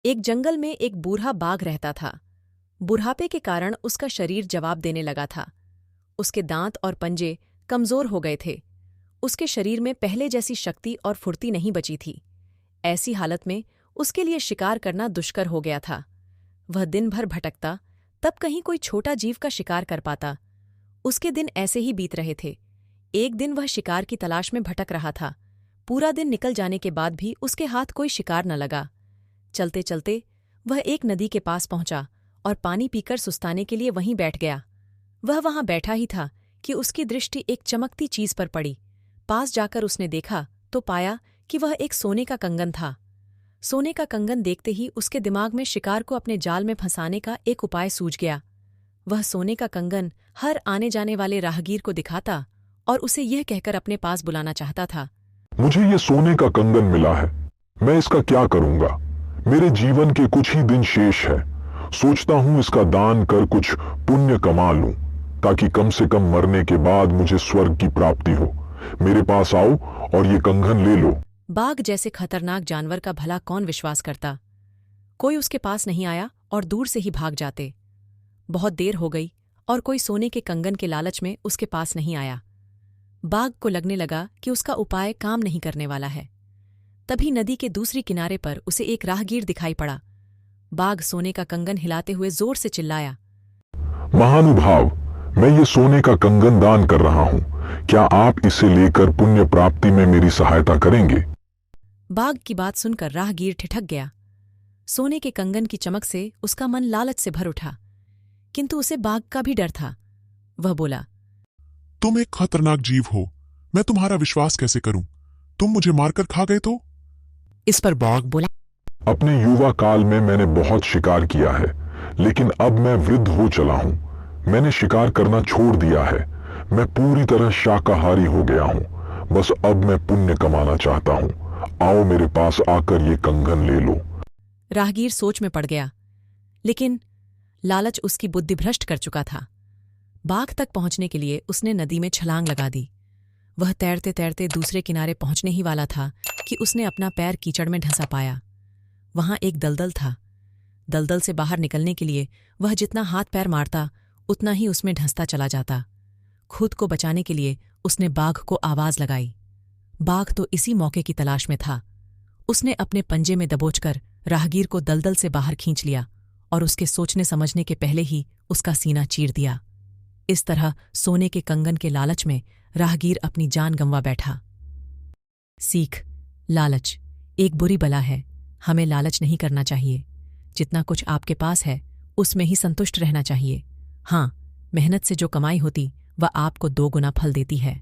एक जंगल में एक बूढ़ा बाघ रहता था। बुढ़ापे के कारण उसका शरीर जवाब देने लगा था। उसके दांत और पंजे कमजोर हो गए थे। उसके शरीर में पहले जैसी शक्ति और फुर्ती नहीं बची थी। ऐसी हालत में उसके लिए शिकार करना दुष्कर हो गया था। वह दिन भर भटकता, तब कहीं कोई छोटा जीव का शिकार कर पाता। उसके दिन ऐसे ही बीत रहे थे। एक दिन वह शिकार की तलाश में भटक रहा था। पूरा दिन निकल जाने के बाद भी उसके हाथ कोई शिकार न लगा। चलते चलते वह एक नदी के पास पहुंचा और पानी पीकर सुस्ताने के लिए वहीं बैठ गया। वह वहां बैठा ही था कि उसकी दृष्टि एक चमकती चीज पर पड़ी। पास जाकर उसने देखा तो पाया कि वह एक सोने का कंगन था। सोने का कंगन देखते ही उसके दिमाग में शिकार को अपने जाल में फंसाने का एक उपाय सूझ गया। वह सोने का कंगन हर आने जाने वाले राहगीर को दिखाता और उसे यह कहकर अपने पास बुलाना चाहता था, मुझे ये सोने का कंगन मिला है, मैं इसका क्या करूंगा? मेरे जीवन के कुछ ही दिन शेष है। सोचता हूं इसका दान कर कुछ पुण्य कमा लूं, ताकि कम से कम मरने के बाद मुझे स्वर्ग की प्राप्ति हो। मेरे पास आओ और ये कंगन ले लो। बाघ जैसे खतरनाक जानवर का भला कौन विश्वास करता। कोई उसके पास नहीं आया और दूर से ही भाग जाते। बहुत देर हो गई और कोई सोने के कंगन के लालच में उसके पास नहीं आया। बाघ को लगने लगा कि उसका उपाय काम नहीं करने वाला है। तभी नदी के दूसरी किनारे पर उसे एक राहगीर दिखाई पड़ा। बाघ सोने का कंगन हिलाते हुए जोर से चिल्लाया, महानुभाव, मैं ये सोने का कंगन दान कर रहा हूं। क्या आप इसे लेकर पुण्य प्राप्ति में मेरी सहायता करेंगे? बाघ की बात सुनकर राहगीर ठिठक गया। सोने के कंगन की चमक से उसका मन लालच से भर उठा, किंतु उसे बाघ का भी डर था। वह बोला, तुम एक खतरनाक जीव हो, मैं तुम्हारा विश्वास कैसे करूं? तुम मुझे मारकर खा गए तो? इस पर बाघ बोला, अपने युवा काल में मैंने बहुत शिकार किया है, लेकिन अब मैं वृद्ध हो चला हूं। मैंने शिकार करना छोड़ दिया है। मैं पूरी तरह शाकाहारी हो गया हूं। बस अब मैं पुण्य कमाना चाहता हूं। आओ मेरे पास आकर ये कंगन ले लो। राहगीर सोच में पड़ गया, लेकिन लालच उसकी बुद्धि भ्रष्ट कर चुका था। बाघ तक पहुंचने के लिए उसने नदी में छलांग लगा दी। वह तैरते तैरते दूसरे किनारे पहुंचने ही वाला था कि उसने अपना पैर कीचड़ में ढंसा पाया। वहां एक दलदल था। दलदल से बाहर निकलने के लिए वह जितना हाथ पैर मारता उतना ही उसमें ढंसता चला जाता। खुद को बचाने के लिए उसने बाघ को आवाज लगाई। बाघ तो इसी मौके की तलाश में था। उसने अपने पंजे में दबोचकर राहगीर को दलदल से बाहर खींच लिया और उसके सोचने समझने के पहले ही उसका सीना चीर दिया। इस तरह सोने के कंगन के लालच में राहगीर अपनी जान गंवा बैठा। सीख: लालच एक बुरी बला है। हमें लालच नहीं करना चाहिए। जितना कुछ आपके पास है उसमें ही संतुष्ट रहना चाहिए। हाँ, मेहनत से जो कमाई होती वह आपको 2 गुना फल देती है।